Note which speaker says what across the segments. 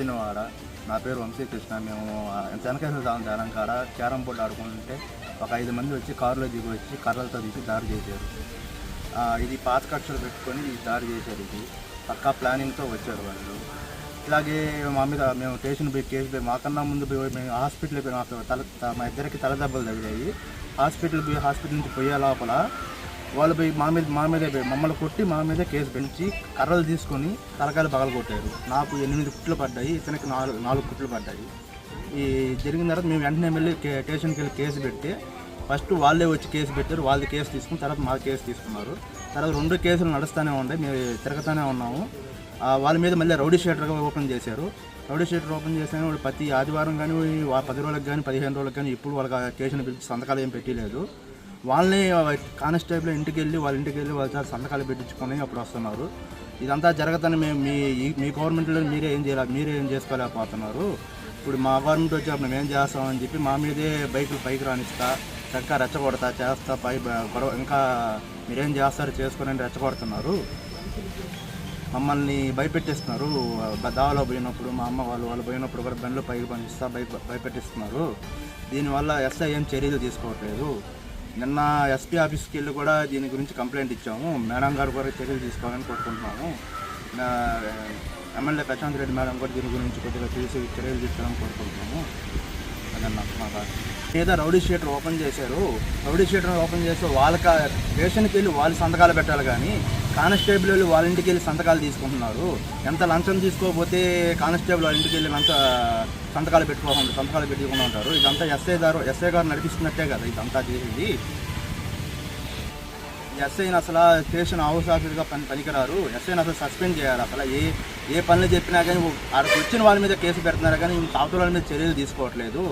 Speaker 1: జోగినవాడ. నా పేరు వంశీకృష్ణ. మేము చెనకేశ్వర స్వామి దేవాలయం కాడ క్యారమ్ బోర్డు ఆడుకుంటుంటే ఒక 5 మంది వచ్చి కారులో దిగి వచ్చి కర్రలతో తీసి దారి చేశారు. ఇది పాత కక్షలు పెట్టుకొని దారి చేశారు. ఇది పక్కా ప్లానింగ్తో వచ్చారు వాళ్ళు. ఇలాగే మా మీద మేము స్టేషన్ పోయి కేసు పోయి మాకన్నా ముందు పోయి మేము హాస్పిటల్ పోయి మా ఇద్దరికి తలదెబ్బలు తగిలాయి. హాస్పిటల్ నుంచి పోయే లోపల వాళ్ళు పోయి మా మీద మమ్మల్ని కొట్టి మా మీద కేసు పెంచి కర్రలు తీసుకొని తలకాయలు పగల కొట్టారు. నాకు 8 కుట్లు పడ్డాయి, ఇతనికి 4 కుట్లు పడ్డాయి. ఈ జరిగిన తర్వాత మేము వెంటనే వెళ్ళి స్టేషన్కి వెళ్ళి కేసు పెట్టి ఫస్ట్ వాళ్ళే వచ్చి కేసు పెట్టారు. వాళ్ళది కేసు తీసుకుని తర్వాత మా కేసు తీసుకున్నారు. తర్వాత 2 కేసులు నడుస్తూనే ఉన్నాయి, మేము తిరగతూనే ఉన్నాము. వాళ్ళ మీద మళ్ళీ రౌడీ షీటర్ ఓపెన్ చేశారు. రౌడీ షీటర్ ఓపెన్ చేసిన వాళ్ళు ప్రతి ఆదివారం కానీ 10 రోజులకు కానీ 15 రోజులకు కానీ ఇప్పుడు వాళ్ళకి కేసును పిలిచి సంతకాలు ఏం పెట్టలేదు. వాళ్ళని కానిస్టేబుల్ ఇంటికి వెళ్ళి వాళ్ళ సంతకాలు పెట్టించుకొని అప్పుడు వస్తున్నారు. ఇదంతా జరగదని మేము మీ గవర్నమెంట్లో మీరే ఏం చేసుకోలేకపోతున్నారు. ఇప్పుడు మా గవర్నమెంట్ వచ్చి మేము ఏం చేస్తామని చెప్పి మా మీదే బైకులు పైకి రానిస్తా, చక్కగా రెచ్చగొడతా చేస్తా, గొడవ ఇంకా మీరేం చేస్తారు చేసుకొని రెచ్చగొడుతున్నారు. మమ్మల్ని భయపెట్టిస్తున్నారు. దావలో పోయినప్పుడు మా అమ్మ వాళ్ళు పోయినప్పుడు కూడా బండ్లు పైకి పంపిస్తా భయపెట్టిస్తున్నారు. దీనివల్ల ఎస్ఐ ఏం చర్యలు తీసుకోవట్లేదు. నిన్న ఎస్పీ ఆఫీస్కి వెళ్ళి కూడా దీని గురించి కంప్లైంట్ ఇచ్చాము. మేడం గారు కూడా చర్యలు తీసుకోవాలని కోరుకుంటున్నాము. ఎమ్మెల్యే ప్రశాంత్ రెడ్డి మేడం కూడా దీని గురించి కొద్దిగా తీసి చర్యలు తీసుకోవాలని కోరుకుంటున్నాము. అదన్నా మాకు ఏదో రౌడీ షీటర్ ఓపెన్ చేశారు. రౌడీ షీటర్ ఓపెన్ చేస్తే వాళ్ళకి స్టేషన్కి వెళ్ళి వాళ్ళు సంతకాలు పెట్టాలి కానీ కానిస్టేబుల్ వాళ్ళు వాళ్ళ ఇంటికి వెళ్ళి సంతకాలు తీసుకుంటున్నారు. ఎంత లంచం తీసుకోకపోతే కానిస్టేబుల్ వాళ్ళ ఇంటికి వెళ్ళి సంతకాలు పెట్టుకోకుండా ఉంటారు. ఇదంతా ఎస్ఐ గారు నడిపిస్తున్నట్టే కదా ఇదంతా చేసేది. ఎస్ఐని అసలు స్టేషన్ హౌస్ ఆఫీసర్గా పనికిరారు. ఎస్ఐని అసలు సస్పెండ్ చేయాలి. అసలు ఏ పనులు చెప్పినా కానీ అక్కడికి వచ్చిన వాళ్ళ మీద కేసు పెడుతున్నారు కానీ అవతల వాళ్ళ మీద చర్యలు తీసుకోవట్లేదు.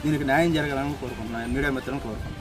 Speaker 1: దీనికి న్యాయం జరగాలని కోరుకుంటున్నాను, మీడియా మిత్రులను కోరుకుంటున్నాను.